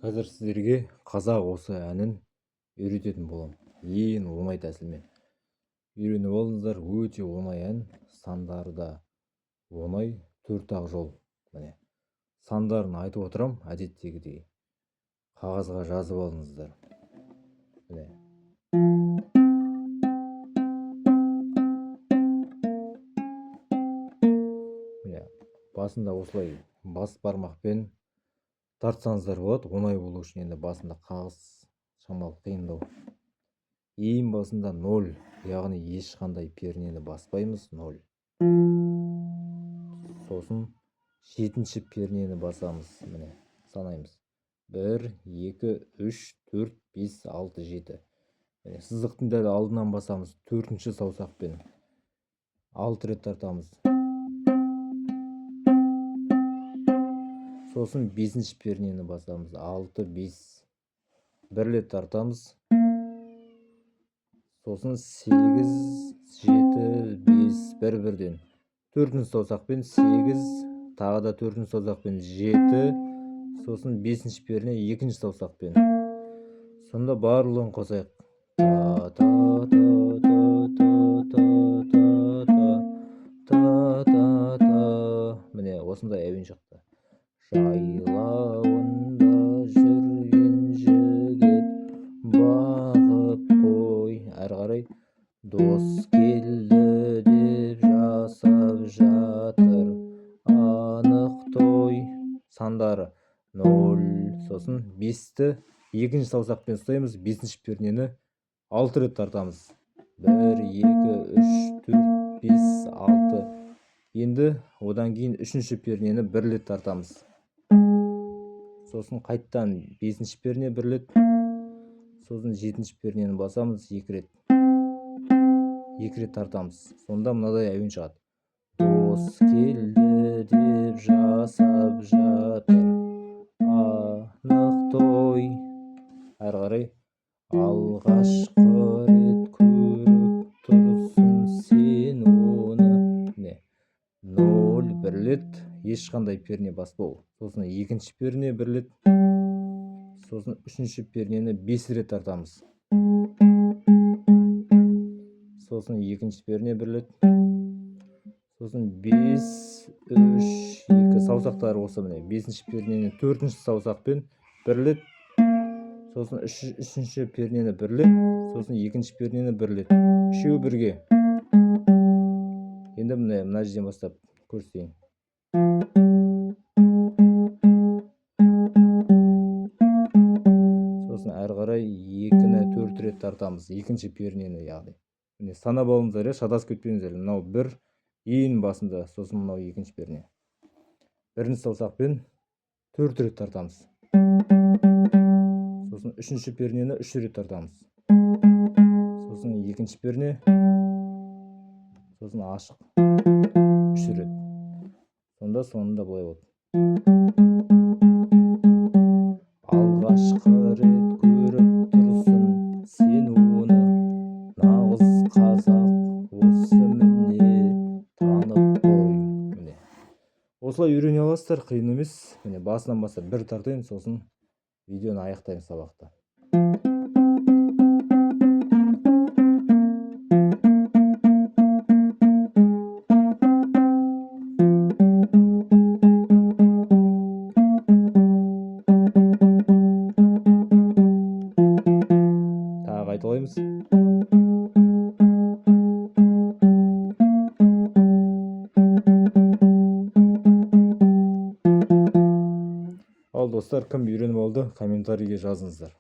Қазір сіздерге қазақ осы әнін үйрететін боламын. Ең оңай тәсілмен. Үйреніп алыңыздар, өте оңай ән. Сандары да оңай, 4-ақ жол. Міне. Сандарын айтып отырам, әдеттегідей. Қағазға жазып алыңыздар. Міне. Міне. Басында осылай бас бармақпен тартсаңыздар болады, оңай болу үшін. Енді басында қағаз шамалы қиындау. Ең басында 0, яғни ешқандай пернені баспаймыз, 0. Сосын 7-ші пернені басамыз, міне, санаймыз. 1, 2, 3, 4, 5, 6, 7. Міне, сызықтың дәл алдынан басамыз, 4-ші саусақпен 6 рет тартамыз. Сосын 5-ші пернені басамыз, 6, 5, 1 рет тартамыз. Сосын 8, 7, 5, 1 бірден. 4-ші саусақпен 8, тағы да 4-ші саусақпен 7, сосын 5-ші перне 2-ші саусақпен. Сонда барлығын қосайық. Міне, осындай әуен шықты. Жайлауында жүрген жігіт бағып қой. Әрі қарай дос келді деп жасап жатыр анық той. Сандары 0, сосын 5-ті 2-ші саусақпен ұстаймыз, 5-ші пернені 6 рет тартамыз. 1, 2, 3, 4, 5, 6. Енді одан кейін 3-ші пернені 1 рет тартамыз. Сосын қайттан 5-ші перне 1 рет. Сосын 7-ші пернені басамыз 2 рет. 2 рет тартамыз. Сонда мынадай әуен шығады. Дос келді деп жасап жатыр анық той. Әрі қарай алғашқы рет көріп тұрсын сен оны. Міне, 0, 1 рет, ешқандай перне баспау. Сосын 2-ші перне 1 рет. Сосын 3-ші пернені 5 рет тартамыз. Сосын 2-ші перне 1 рет. Сосын 5, 3, 2 саусақтары осы міне. 5-ші пернені 4-ші саусақпен 1 рет. Сосын 3-ші пернені 1 рет. Сосын 2-ші пернені 1 рет. Үшеуі бірге. Енді мына жерден бастап көрсетейін. Сосын әрі қарай 2-ні 4 рет тартамыз. 2-ші пернені яғни. Міне, санап алыңыздар, шатасып кетпеңіздер. Мынау 1, ең басында, сосын мынау 2-ші перне. 1-ші саусақпен 4 рет тартамыз. Сосын 3-ші пернені 3 рет тартамыз. Сосын 2-ші перне. Сосын ашық 3 рет. Сонда соңында былай болады. Алғашқы рет көріп тұрсын сен оны нағыз қазақ осы міне танып қой. Міне. Осылай үйрене аласыздар, қиын емес. Міне, басынан бастап 1 тартайын, сосын видеоны аяқтайын сабақты. Тағы айталаймыз. Ал достар, кім үйреніп алды, комментарийге жазыңыздар.